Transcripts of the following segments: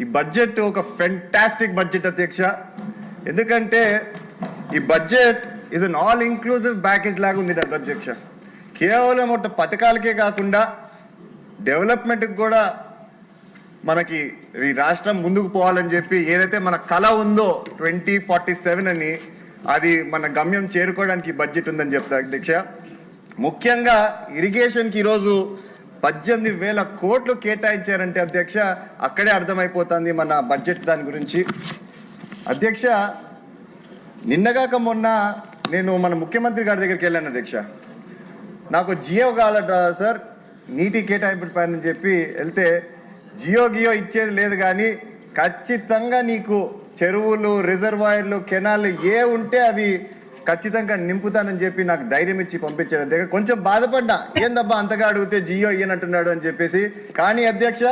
ఈ బడ్జెట్ ఒక fantastic budget అధ్యక్ష. ఎందుకంటే ఈ budget is an all inclusive package లాగా ఉంది అధ్యక్ష. కేవలం ఒక పథకాలకే కాకుండా డెవలప్మెంట్కి కూడా మనకి ఈ రాష్ట్రం ముందుకు పోవాలని చెప్పి ఏదైతే మన కళ ఉందో 2047 అని, అది మన గమ్యం చేరుకోవడానికి బడ్జెట్ ఉందని చెప్తా అధ్యక్ష. ముఖ్యంగా ఇరిగేషన్కి ఈరోజు 18,000 కోట్లు కేటాయించారంటే అధ్యక్ష, అక్కడే అర్థమైపోతుంది మన బడ్జెట్ దాని గురించి. అధ్యక్ష, నిన్నగాక మొన్న నేను మన ముఖ్యమంత్రి గారి దగ్గరికి వెళ్ళాను అధ్యక్ష. నాకు జియో కావాలట సార్, నీటి కేటాయింపు పైన చెప్పి వెళ్తే, జియో ఇచ్చేది లేదు కానీ ఖచ్చితంగా నీకు చెరువులు, రిజర్వాయర్లు, కెనాలు ఏ ఉంటే అవి ఖచ్చితంగా నింపుతానని చెప్పి నాకు ధైర్యం ఇచ్చి పంపించాడు అధ్యక్ష. కొంచెం బాధపడ్డా, ఏందబ్బా అంతగా అడిగితే జియో ఇయ్యనంటున్నాడు అని చెప్పేసి. కానీ అధ్యక్ష,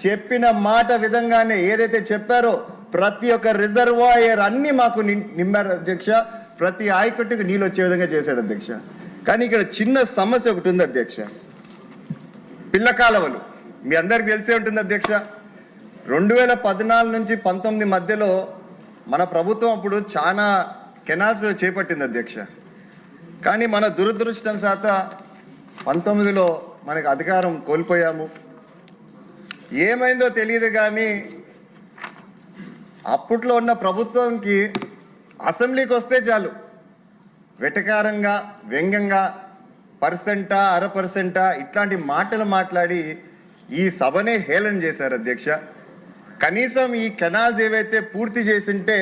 చెప్పిన మాట విధంగానే ఏదైతే చెప్పారో ప్రతి ఒక్క రిజర్వాయర్ అన్ని మాకు నింపారు అధ్యక్ష. ప్రతి ఆయకట్టుకు నీళ్ళు వచ్చే విధంగా చేశాడు అధ్యక్ష. కానీ ఇక్కడ చిన్న సమస్య ఒకటి ఉంది అధ్యక్ష, పిల్ల కాలువలు. మీ అందరికి తెలిసే ఉంటుంది అధ్యక్ష, 2014 నుంచి 19 మధ్యలో మన ప్రభుత్వం అప్పుడు చాలా కెనాల్స్ చేపట్టింది అధ్యక్ష. కానీ మన దురదృష్టం శాత 19లో మనకు అధికారం కోల్పోయాము. ఏమైందో తెలియదు కానీ అప్పట్లో ఉన్న ప్రభుత్వంకి అసెంబ్లీకి వస్తే చాలు వెటకారంగా, వ్యంగ్యంగా, పర్సెంటా 0.5% ఇట్లాంటి మాటలు మాట్లాడి ఈ సభనే హేళన చేశారు అధ్యక్ష. కనీసం ఈ కెనాల్స్ ఏవైతే పూర్తి చేసింటే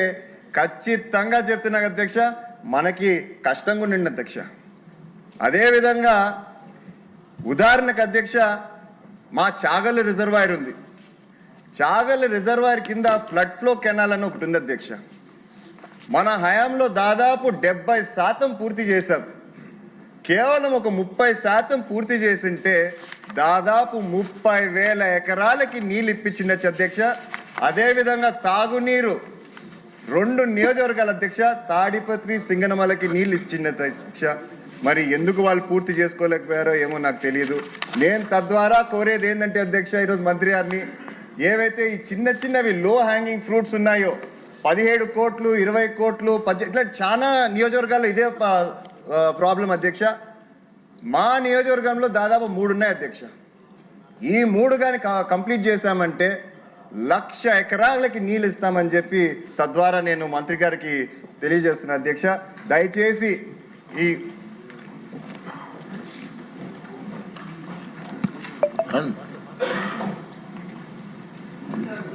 ఖచ్చితంగా చెప్తున్నా అధ్యక్ష, మనకి కష్టంగా ఉండింది అధ్యక్ష. అదేవిధంగా ఉదాహరణకు అధ్యక్ష, మా చాగల్ రిజర్వాయర్ ఉంది. చాగల్ రిజర్వాయర్ కింద ఫ్లడ్ ఫ్లో కెనాల్ అని ఒకటి ఉంది అధ్యక్ష. మన హయాంలో దాదాపు 70% పూర్తి చేశాం. కేవలం ఒక 30% పూర్తి చేసింటే దాదాపు 30,000 ఎకరాలకి నీళ్ళు ఇప్పించిండొచ్చు అధ్యక్ష. అదేవిధంగా తాగునీరు 2 నియోజకవర్గాల అధ్యక్ష, తాడిపత్రి, సింగనమలకి నీళ్ళు ఇచ్చిండ అధ్యక్ష. మరి ఎందుకు వాళ్ళు పూర్తి చేసుకోలేకపోయారో ఏమో నాకు తెలియదు. నేను తద్వారా కోరేది ఏంటంటే అధ్యక్ష, ఈరోజు మంత్రి గారిని, ఏవైతే ఈ చిన్నవి లో హ్యాంగింగ్ ఫ్రూట్స్ ఉన్నాయో 17 కోట్లు, 20 కోట్లు, 10 ఇట్లా చాలా నియోజకవర్గాల్లో ఇదే ప్రాబ్లం అధ్యక్ష. మా నియోజకవర్గంలో దాదాపు 3 ఉన్నాయి అధ్యక్ష. ఈ 3 కానీ కంప్లీట్ చేశామంటే 1,00,000 ఎకరాలకి నీళ్ళు ఇస్తామని చెప్పి తద్వారా నేను మంత్రి గారికి తెలియజేస్తున్నా అధ్యక్ష. దయచేసి ఈ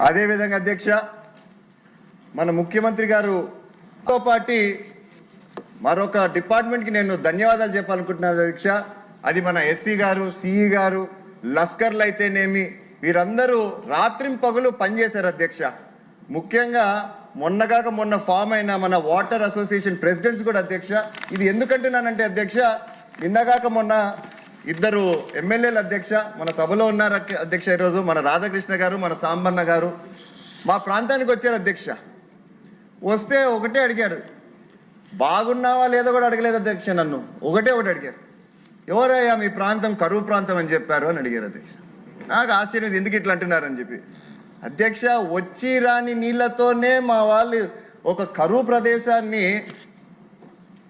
అదేవిధంగా అధ్యక్ష, మన ముఖ్యమంత్రి గారుతో పాటు మరొక డిపార్ట్మెంట్కి నేను ధన్యవాదాలు చెప్పాలనుకుంటున్నాను అధ్యక్ష. అది మన ఎస్సీ గారు, సిఈ గారు, లస్కర్లు అయితేనేమి, వీరందరూ రాత్రింపగలు పనిచేశారు అధ్యక్ష. ముఖ్యంగా మొన్న ఫామ్ అయిన మన వాటర్ అసోసియేషన్ ప్రెసిడెంట్స్ కూడా అధ్యక్ష. ఇది ఎందుకంటున్నానంటే అధ్యక్ష, నిన్నగాక మొన్న 2 ఎమ్మెల్యేలు అధ్యక్ష మన సభలో ఉన్నారు అధ్యక్ష. ఈరోజు మన రాధాకృష్ణ గారు, మన సాంబన్న గారు మా ప్రాంతానికి వచ్చారు అధ్యక్ష. వస్తే ఒకటే అడిగారు, బాగున్నావా లేదో కూడా అడగలేదు అధ్యక్ష. నన్ను ఒకటి అడిగారు, ఎవరయ్యా మీ ప్రాంతం కరువు ప్రాంతం అని చెప్పారు అని అడిగారు అధ్యక్ష. నాకు ఆశ్చర్యం, ఎందుకు ఇట్లా అంటున్నారని చెప్పి. అధ్యక్ష, వచ్చి రాని నీళ్లతోనే మా వాళ్ళు ఒక కరువు ప్రదేశాన్ని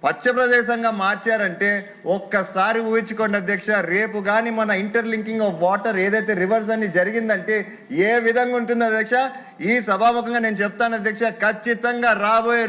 పచ్చ ప్రదేశంగా మార్చారంటే ఒక్కసారి ఊహించుకోండి అధ్యక్ష. రేపు కానీ మన ఇంటర్లింకింగ్ ఆఫ్ వాటర్ ఏదైతే రివర్స్ అన్ని జరిగిందంటే ఏ విధంగా ఉంటుంది అధ్యక్ష. ఈ సభాముఖంగా నేను చెప్తాను అధ్యక్ష, ఖచ్చితంగా రాబోయే